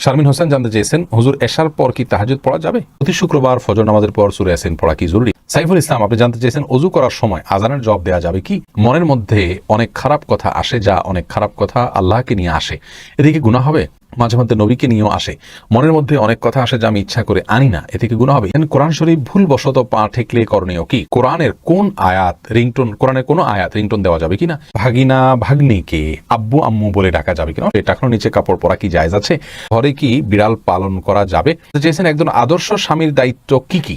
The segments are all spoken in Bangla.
শারমিন হোসেন জানতে চেয়েছেন, হুজুর এশার পর কি তাহাজ্জুদ পড়া যাবে? প্রতি শুক্রবার ফজর নামাজের পর সূরা ইয়াসিন পড়া কি জরুরি? সাইফুল ইসলাম আপনি জানতে চেয়েছেন, ওযু করার সময় আযানের জবাব দেওয়া যাবে কি? মনের মধ্যে অনেক খারাপ কথা আসে, যা অনেক খারাপ কথা আল্লাহকে নিয়ে আসে, এদিকে গুনাহ হবে? মাঝে মধ্যে নবীকে নিয়েও আসে। মনের মধ্যে অনেক কথা আসে যা আমি ইচ্ছা করে আনি না, এ থেকে গুনাহ হবে? কোরআন শরীফ ভুলবশত পা ঠেকলে করণীয় কি? কোরআনের কোন আয়াত রিংটোন, কোরআনের কোনো আয়াত রিংটোন দেওয়া যাবে কিনা? ভাগিনা ভাগ্নিকে আব্বু আম্মু বলে ডাকা যাবে কিনা? টাকার নিচে কাপড় পরা কি জায়েজ আছে? ঘরে কি বিড়াল পালন করা যাবে? চেয়েছেন একজন আদর্শ স্বামীর দায়িত্ব কি কি?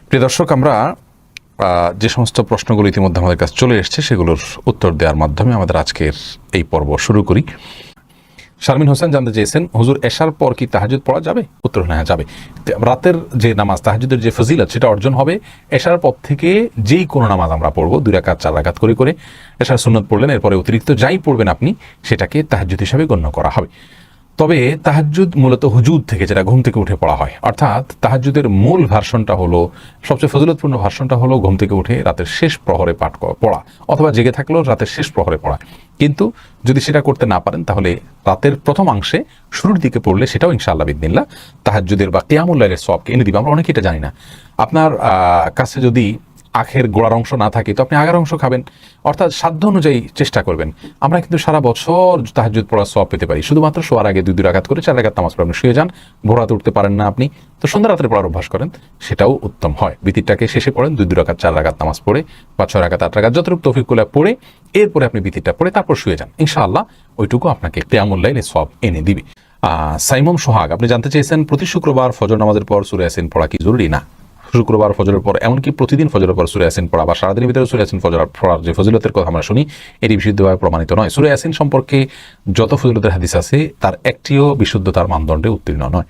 প্রিয় দর্শক, আমরা যে সমস্ত প্রশ্নগুলো ইতিমধ্যে আমাদের কাছে চলে এসছে সেগুলোর উত্তর দেওয়ার মাধ্যমে আমাদের আজকের এই পর্ব শুরু করি। শারমিন হোসেন জানতে চেয়েছেন, হুজুর এশার পর কি তাহাজ্জুদ পড়া যাবে? উত্তর হ্যাঁ, যাবে। রাতের যে নামাজ তাহাজ্জুদের যে ফজিলত সেটা অর্জন হবে এশার পর থেকে। যেই কোনো নামাজ আমরা পড়বো 2 রাকাত 4 রাকাত করে করে এশার সুন্নত পড়লেন, এরপরে অতিরিক্ত যাই পড়বেন আপনি সেটাকে তাহাজ্জুদ হিসাবে গণ্য করা হবে। তবে তাহাজ্জুদ মূলত হুজুদ থেকে, যেটা ঘুম থেকে উঠে পড়া হয়, অর্থাৎ তাহাজ্জুদের মূল ভার্সনটা হলো, সবচেয়ে ফজিলতপূর্ণ ভার্সনটা হলো ঘুম থেকে উঠে রাতের শেষ প্রহরে পাঠ পড়া, অথবা জেগে থাকলেও রাতের শেষ প্রহরে পড়া। কিন্তু যদি সেটা করতে না পারেন তাহলে রাতের প্রথমাংশে শুরুর দিকে পড়লে সেটাও ইনশাআল্লাহ বিদিনিল্লাহ তাহাজ্জুদের বা কিয়ামুল লাইলের সওয়াবকে এনে দিবে। আমরা অনেকে এটা জানি না। আপনার কাছে যদি আখের গোড়ার অংশ না থাকে তো আপনি আগের অংশ খাবেন, অর্থাৎ সাধ্য অনুযায়ী চেষ্টা করবেন। আমরা কিন্তু সারা বছর তাহাজ্জুদ পড়ার সওয়াব পেতে পারি, শুধুমাত্র শোয়ার আগে 2 রাকাত করে 4 রাকাত নামাজ পড়ে আপনি শুয়ে যান। ভোর রাতে উঠতে পারেন না আপনি, তো সন্ধ্যা রাত্রে পড়ার অভ্যাস করেন, সেটাও উত্তম হয়। বিতিরটাকে শেষে পড়েন, 2 রাকাত 4 রাকাত নামাজ পড়ে বা 6 রাকাত 8 রাকাত যতটুকু তৌফিক করে পড়ে এরপরে আপনি বিতিরটা পড়ে তারপর শুয়ে যান। ইনশাআল্লাহ ওইটুকু আপনাকে কিয়ামুল লাইলের সওয়াব এনে দিবে। সাইমম সোহাগ আপনি জানতে চেয়েছেন, প্রতি শুক্রবার ফজর নামাজের পর সূরা ইয়াসিন পড়া কি জরুরি? না, শুক্রবার ফজরের পর, এমনকি প্রতিদিন ফজরের পর সূরা ইয়াসিন পড়া বা সারাদিনের ভিতরে সূরা ইয়াসিন পড়ার যে ফজিলতের কথা আমরা শুনি এটি বিশুদ্ধভাবে প্রমাণিত নয়। সূরা ইয়াসিন সম্পর্কে যত ফজিলতের হাদিস আছে তার একটিও বিশুদ্ধতার মানদণ্ডে উত্তীর্ণ নয়।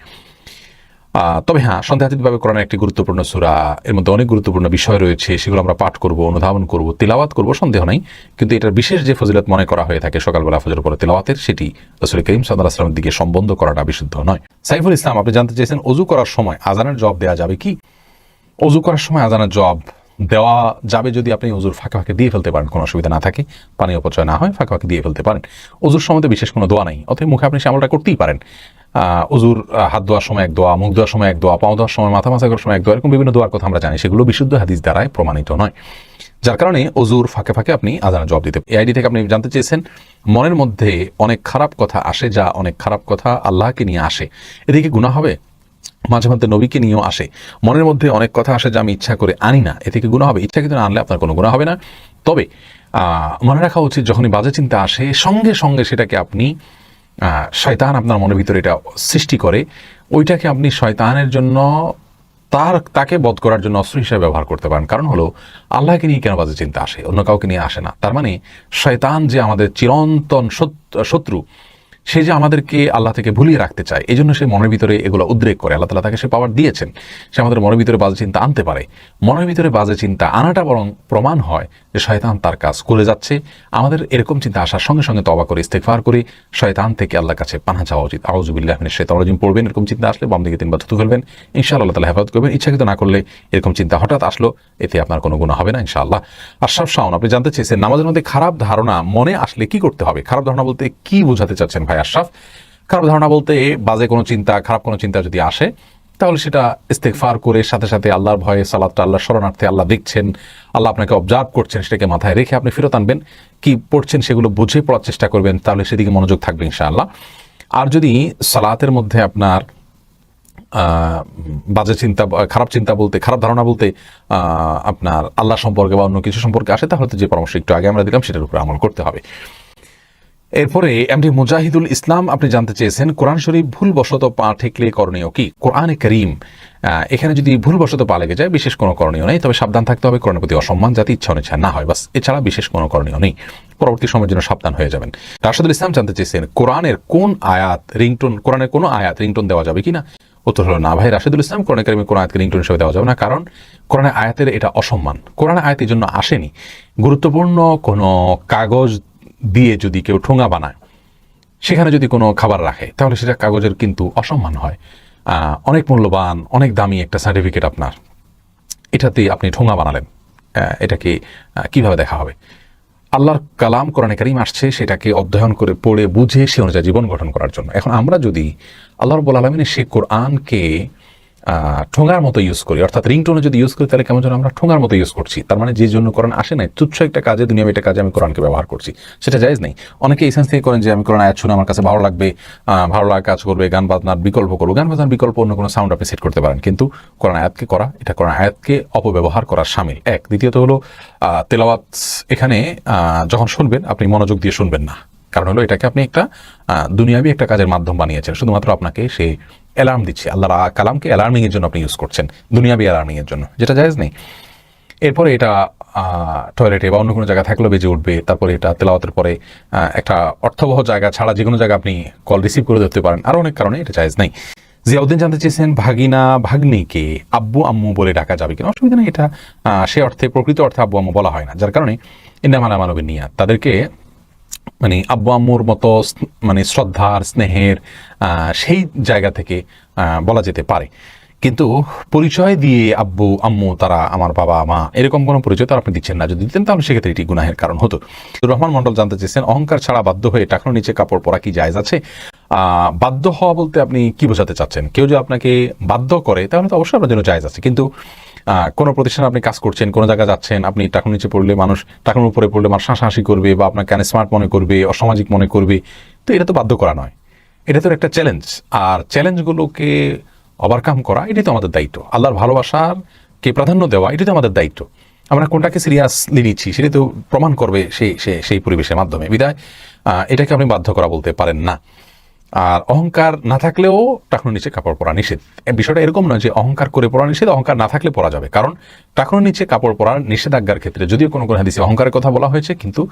তবে হ্যাঁ, সন্দেহাতীতভাবে কোরআনের একটি গুরুত্বপূর্ণ সূরা, এর মধ্যে অনেক গুরুত্বপূর্ণ বিষয় রয়েছে, সেগুলো আমরা পাঠ করব, অনুধাবন করব, তিলাওয়াত করব, সন্দেহ নাই। কিন্তু এটার বিশেষ যে ফজিলত মনে করা হয়ে থাকে সকালবেলা ফজরের পরে তিলাওয়াতের, সেটি রাসূল করিম সাল্লাল্লাহু আলাইহি ওয়াসাল্লামের দিকে সম্বন্ধ করাটা বিশুদ্ধ নয়। সাইফুল ইসলাম আপনি জানতে চেয়েছেন, ওযু করার সময় আযানের জবাব দেওয়া যাবে কি? ওযু করার সময় আযানের জবাব দেওয়া যাবে যদি আপনি ওযুর ফাঁকে ফাঁকে দিয়ে ফেলতে পারেন, কোনো অসুবিধা না থাকে, পানি অপচয় না হয়, ফাঁকে ফাঁকে দিয়ে ফেলতে পারেন। ওযুর সময় তো বিশেষ কোনো দোয়া নাই, অতএব মুখে আপনি আমলটা করতেই পারেন। ওযুর হাত ধোয়ার সময় এক দোয়া, মুখ ধোয়ার সময় এক দোয়া, পাও ধোয়ার সময়, মাথা মাসা করার সময় এক দোয়া, এরকম বিভিন্ন দোয়ার কথা আমরা জানি, সেগুলো বিশুদ্ধ হাদিস দ্বারাই প্রমাণিত নয়। যার কারণে ওযুর ফাঁকে ফাঁকে আপনি আযানের জবাব দিতে। এই আইডি থেকে আপনি জানতে চেয়েছেন, মনের মধ্যে অনেক খারাপ কথা আসে, যা অনেক খারাপ কথা আল্লাহকে নিয়ে আসে, এদিকে গুনাহ হবে? মাঝে মধ্যে নবীকে নিয়েও আসে। মনের মধ্যে অনেক কথা আসে যা আমি ইচ্ছা করে আনি না, এ থেকে গুনাহ হবে? ইচ্ছাকৃত না আনলে আপনার কোনো গুনাহ হবে না। তবে মনে রাখা উচিত, যখনই বাজে চিন্তা আসে সঙ্গে সঙ্গে সেটাকে আপনি, শয়তান আপনার মনের ভিতরে এটা সৃষ্টি করে, ওইটাকে আপনি শয়তানের জন্য, তাকে বধ করার জন্য অস্ত্র হিসেবে ব্যবহার করতে পারেন। কারণ হলো, আল্লাহকে নিয়ে কেন বাজে চিন্তা আসে, অন্য কাউকে নিয়ে আসে না। তার মানে শয়তান যে আমাদের চিরন্তন শত্রু, সে যে আমাদেরকে আল্লাহ থেকে ভুলিয়ে রাখতে চায়, এই জন্য সে মনের ভিতরে এগুলো উদ্রেক করে। আল্লাহ তাআলা তাকে সে পাওয়ার দিয়েছেন, সে আমাদের মনের ভিতরে বাজে চিন্তা আনতে পারে। মনের ভিতরে বাজে চিন্তা আনাটা বরং প্রমাণ হয় যে শয়তান তার কাজ করে যাচ্ছে। আমাদের এরকম চিন্তা আসার সঙ্গে সঙ্গে তওবা করে ইস্তেগফার করে শয়তান থেকে আল্লাহর কাছে পানাহ চাওয়া উচিত। আউযু বিল্লাহি মিনাশ শাইতানির রাজিম পড়বেন। এরকম চিন্তা আসলে বাম দিকে 3 বার থুতু ফেলবেন, ইনশাআল্লাহ আল্লাহ তাআলা হেফাজত করবেন। ইচ্ছাকৃত না করলে, এরকম চিন্তা হঠাৎ আসলো, এতে আপনার কোনো গুনাহ হবে না ইনশাআল্লাহ। আশরাফ শাওন আপনি জানতে চেয়েছেন, নামাজের মধ্যে খারাপ ধারণা মনে আসলে কি করতে হবে? খারাপ ধারণা বলতে কি বোঝাতে চাচ্ছেন ভাই আশরাফ? খারাপ ধারণা বলতে বাজে কোনো চিন্তা, খারাপ কোনো চিন্তা যদি আসে তাহলে সেটা ইস্তেগফার করে সাথে সাথে আল্লাহর ভয়ে, সালাতটা আল্লাহর শরণার্থে, আল্লাহ দেখছেন, আল্লাহ আপনাকে অবজার্ভ করছেন, সেটাকে মাথায় রেখে আপনি ফেরত আনবেন। কি পড়ছেন সেগুলো বুঝে পড়ার চেষ্টা করবেন, তাহলে সেদিকে মনোযোগ থাকবে ইনশাআল্লাহ। আর যদি সালাতের মধ্যে আপনার বাজে চিন্তা, খারাপ চিন্তা বলতে, খারাপ ধারণা বলতে আপনার আল্লাহ সম্পর্কে বা অন্য কিছু সম্পর্কে আসে, তাহলে তো যে পরামর্শ একটু আগে আমরা দিলাম সেটার উপরে আমল করতে হবে। এরপরে এমডি মুজাহিদুল ইসলাম আপনি জানতে চেয়েছেন, কোরআন শরীফ ভুলবশত পা ঠেকলে করণীয় কি? কোরআনে কারীম এখানে যদি ভুলবশত পা লেগে যায় বিশেষ কোনো করণীয় নেই, তবে সাবধান থাকতে হবে কোরআনের প্রতি অসম্মান যাতে ইচ্ছা অনিচ্ছা না হয়, বাস। এছাড়া বিশেষ কোনো করণীয় নেই, পরবর্তী সময়ের জন্য সাবধান হয়ে যাবেন। রাশেদুল ইসলাম জানতে চেয়েছেন, কোরআনের কোন আয়াত রিংটোন, কোরআনের কোনো আয়াত রিংটোন দেওয়া যাবে কিনা? উত্তর হলো না ভাই রাশেদুল ইসলাম, কোরআনে কারীমে কোন আয়াতকে রিংটোন হিসেবে দেওয়া যাবে না, কারণ কোরআনের আয়াতের এটা অসম্মান। কোরআনের আয়াত এই জন্য আসেনি, গুরুত্বপূর্ণ কোনো কাগজ দিয়ে যদি কেউ ঠোঙা বানায়, সেখানে যদি কোনো খাবার রাখে, তাহলে সেটা কাগজের কিন্তু অসম্মান হয়। অনেক মূল্যবান, অনেক দামি একটা সার্টিফিকেট আপনার, এটাতে আপনি ঠোঙা বানালেন, এটাকে কিভাবে দেখা হবে? আল্লাহর কালাম কোরআনে কারীম আসছে সেটাকে অধ্যয়ন করে পড়ে বুঝে সে অনুযায়ী জীবন গঠন করার জন্য। এখন আমরা যদি আল্লাহ রাব্বুল আলামিনের সেই কোরআনকে ঠোঙার মতো ইউজ করি, অর্থাৎ রিংটোনে যদি ইউজ করি, তাহলে কেমন যেন আমরা ঠোঙার মতো ইউজ করছি। তার মানে যে জন্য কোরআন আসে নাই, তুচ্ছ একটা কাজে, দুনিয়াবি একটা কাজে আমি কোরআনকে ব্যবহার করছি, সেটা জায়েজ নেই। অনেকে এই সেন্স থেকে করেন যে আমি কোরআন আয়াত শুনে আমার কাছে ভালো লাগবে, ভালো লাগা কাজ করবে, গান বাজনার বিকল্প করবো। গান বাজনার বিকল্প অন্য কোনো সাউন্ড আপনি সেট করতে পারেন, কিন্তু কোরআন আয়াতকে করা, এটা কোরআন আয়াতকে অপব্যবহার করার শামিল। এক। দ্বিতীয়ত হলো তেলাওয়াত এখানে যখন শুনবেন আপনি মনোযোগ দিয়ে শুনবেন না, কারণ হলো এটাকে আপনি একটা দুনিয়াবি একটা কাজের মাধ্যম বানিয়েছেন, শুধুমাত্র আপনাকে সে অ্যালার্ম দিচ্ছে। আল্লাহর কালামকে অ্যালার্মিং এর জন্য আপনি ইউজ করছেন, দুনিয়াবি অ্যালার্মিং এর জন্য, যেটা জায়েজ নেই। এরপরে এটা টয়লেটে বা অন্য কোনো জায়গায় থাকলেও বেজে উঠবে। তারপরে এটা তেলাওয়াতের পরে একটা অর্থবহ জায়গা ছাড়া যে কোনো জায়গায় আপনি কল রিসিভ করে ধরতে পারেন, আরও অনেক কারণে এটা জায়েজ নেই। জিয়াউদ্দিন জানতে চেয়েছেন ভাগিনা ভাগ্নিকে আব্বু আম্মু বলে ডাকা যাবে কিনা। অসুবিধা নেই, এটা সে অর্থে প্রকৃত অর্থে আব্বু আম্মু বলা হয় না, যার কারণে ইন্নামাল আমালু বিন্নিয়াত, তাদেরকে মানে আব্বু আম্মুর মতো মানে শ্রদ্ধার স্নেহের সেই জায়গা থেকে বলা যেতে পারে, কিন্তু পরিচয় দিয়ে আব্বু আম্মু তারা আমার বাবা মা এরকম কোনো পরিচয় তারা আপনি দিচ্ছেন না। যদি দিতেন তাহলে সেক্ষেত্রে এটি গুনাহের কারণ হতো। রহমান মন্ডল জানতে চেয়েছেন অহংকার ছাড়া বাধ্য হয়ে টাকার নিচে কাপড় পরা কি জায়েজ আছে? বাধ্য হওয়া বলতে আপনি কি বোঝাতে চাচ্ছেন? কেউ যদি আপনাকে বাধ্য করে তাহলে তো অবশ্যই আপনার জন্য জায়েজ আছে, কিন্তু কোনো প্রতিষ্ঠানে আপনি কাজ করছেন, কোনো জায়গায় যাচ্ছেন, আপনি টাকার নিচে পড়লে মানুষ, টাকার উপরে পড়লে মানুষ হাসাহাসি করবে বা আপনাকে স্মার্ট মনে করবে, অসামাজিক মনে করবে, তো এটা তো বাধ্য করা নয়, এটা তো একটা চ্যালেঞ্জ। আর চ্যালেঞ্জগুলোকে ওভারকাম করা এটাই তো আমাদের দায়িত্ব। আল্লাহর ভালোবাসার কে প্রাধান্য দেওয়া এটাই তো আমাদের দায়িত্ব। আমরা কোনটাকে সিরিয়াসলি নিচ্ছি সেটাই তো প্রমাণ করবে সেই পরিবেশের মাধ্যমে। বিদায় এটাকে আপনি বাধ্য করা বলতে পারেন না। আর অহংকার না থাকলেও টাকনুর নিচে কাপড় পরা নিষেধ। বিষয়টা এরকম নয় যে অহংকার করে পরা নিষেধ, অহংকার না থাকলে পরা যাবে। কারণ টাকনুর নিচে কাপড় পরার নিষেধাজ্ঞার ক্ষেত্রে যদিও কোনো কোনো হাদিসে অহংকারের কথা বলা হয়েছে, কিন্তু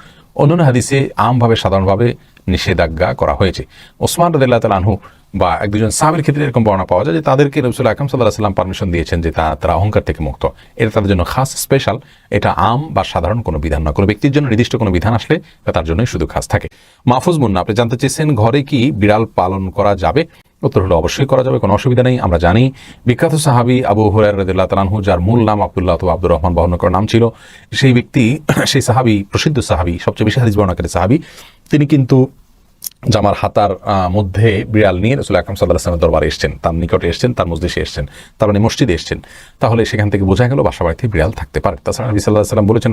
অন্যান্য হাদিসে আমভাবে সাধারণভাবে নিষেধাজ্ঞা করা হয়েছে। ওসমান রাদিয়াল্লাহু তাআলা আনহু বা এক দুজন সাহাবীর ক্ষেত্রে এরকম বর্ণনা পাওয়া যায় যে তাদেরকে রাসূল আকরাম সাল্লাল্লাহু আলাইহি ওয়াসাল্লাম পারমিশন দিয়েছেন যে তারা অহংকার থেকে মুক্ত। এটা তাদের জন্য খাস, স্পেশাল। এটা আম বা সাধারণ কোনো বিধান না, কোনো ব্যক্তির জন্য নির্দিষ্ট কোনো বিধান আসলে তার জন্যই শুধু খাস থাকে। মাহফুজ মুন্না আপনি জানতে চেয়েছেন ঘরে কি বিড়াল পালন করা যাবে? উত্তর হলো অবশ্যই করা যাবে, কোনো অসুবিধা নেই। আমরা জানি বিখ্যাত সাহাবী আবু হুরায়রা রাদিয়াল্লাহু তাআলা আনহু, যার মূল নাম আব্দুল্লাহ অথবা আব্দুর রহমান বহন করার নাম ছিল, সেই ব্যক্তি, সেই সাহাবী, প্রসিদ্ধ সাহাবী, সবচেয়ে বেশি হাদিস বর্ণনাকারী সাহাবী, তিনি কিন্তু জামার হাতার মধ্যে বিড়াল নিয়ে রাসূল আকরাম সাল্লাল্লাহু আলাইহি ওয়াসাল্লামের দরবারে এসেছেন, তার নিকটে এসেছেন, তার মজলিসে এসেছেন, তার মানে মসজিদে এসেছেন। তাহলে সেখান থেকে বোঝা গেল বাসা বাড়িতে বিড়াল থাকতে পারে। তাছাড়া নবী সাল্লাল্লাহু আলাইহি ওয়াসাল্লাম বলেছেন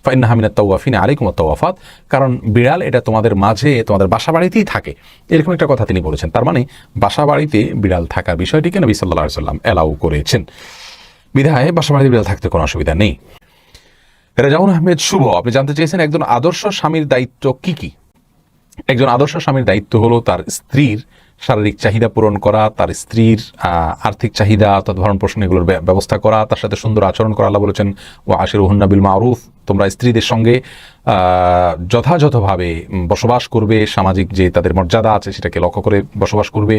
ফাইন্নাহা মিনাত তাওয়াফিন আলাইকুমুত তাওয়াফাত, কারণ বিড়াল এটা তোমাদের মাঝে, তোমাদের বাসা বাড়িতেই থাকে, এরকম একটা কথা তিনি বলেছেন। তার মানে বাসা বাড়িতে বিড়াল থাকার বিষয়টিকে নবী সাল্লাল্লাহু আলাইহি ওয়াসাল্লাম এলাও করেছেন, বিধায় বাসা বাড়িতে বিড়াল থাকতে কোনো অসুবিধা নেই। রেজাউল আহমেদ শুভ আপনি জানতে চেয়েছেন একজন আদর্শ স্বামীর দায়িত্ব কি কি? একজন আদর্শ স্বামীর দায়িত্ব হলো তার স্ত্রীর শারীরিক চাহিদা পূরণ করা, তার স্ত্রীর আর্থিক চাহিদা অর্থাৎ ভরণ পোষণ এগুলোর ব্যবস্থা করা, তার সাথে সুন্দর আচরণ করা। আল্লাহ বলেছেন ওয়া আশিরুহুন্না বিল মারুফ, তোমরা স্ত্রীদের সঙ্গে যথাযথভাবে বসবাস করবে, সামাজিক যে তাদের মর্যাদা আছে সেটাকে লক্ষ্য করে বসবাস করবে,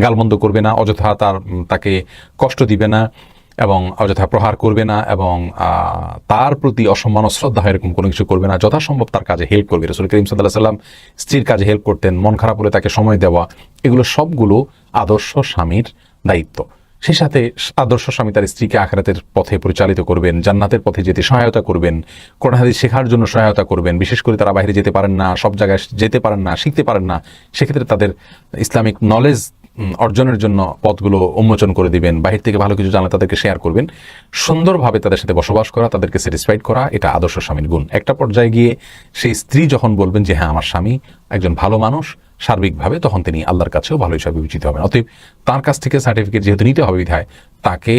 গালমন্দ করবে না, অযথা তাকে কষ্ট দিবে না এবং অযথা প্রহার করবে না, এবং তার প্রতি অসম্মান অশ্রদ্ধা এরকম কোনো কিছু করবে না, যথাসম্ভব তার কাজে হেল্প করবে। রাসূল করিম সাল্লাল্লাহু আলাইহি ওয়াসাল্লাম স্ত্রীর কাজে হেল্প করতেন, মন খারাপ হলে তাকে সময় দেওয়া, এগুলো সবগুলো আদর্শ স্বামীর দায়িত্ব। সেই সাথে আদর্শ স্বামী তার স্ত্রীকে আখিরাতের পথে পরিচালিত করবেন, জান্নাতের পথে যেতে সহায়তা করবেন, কোরআন হাদিস শেখার জন্য সহায়তা করবেন। বিশেষ করে তারা বাইরে যেতে পারেন না, সব জায়গায় যেতে পারেন না, শিখতে পারেন না, সেক্ষেত্রে তাদের ইসলামিক নলেজ অর্জনের জন্য পথগুলো উন্মোচন করে দিবেন, বাহির থেকে ভালো কিছু জানলে তাদেরকে শেয়ার করবেন। সুন্দরভাবে তাদের সাথে বসবাস করা, তাদেরকে স্যাটিসফাইড করা, এটা আদর্শ স্বামীর গুণ। একটা পর্যায়ে গিয়ে সেই স্ত্রী যখন বলবেন যে হ্যাঁ আমার স্বামী একজন ভালো মানুষ সার্বিকভাবে, তখন তিনি আল্লাহর কাছেও ভালো হিসাবে বিবেচিত হবেন। অতএব তার কাছ থেকে সার্টিফিকেট যেহেতু নিতে হবে বিধায় তাকে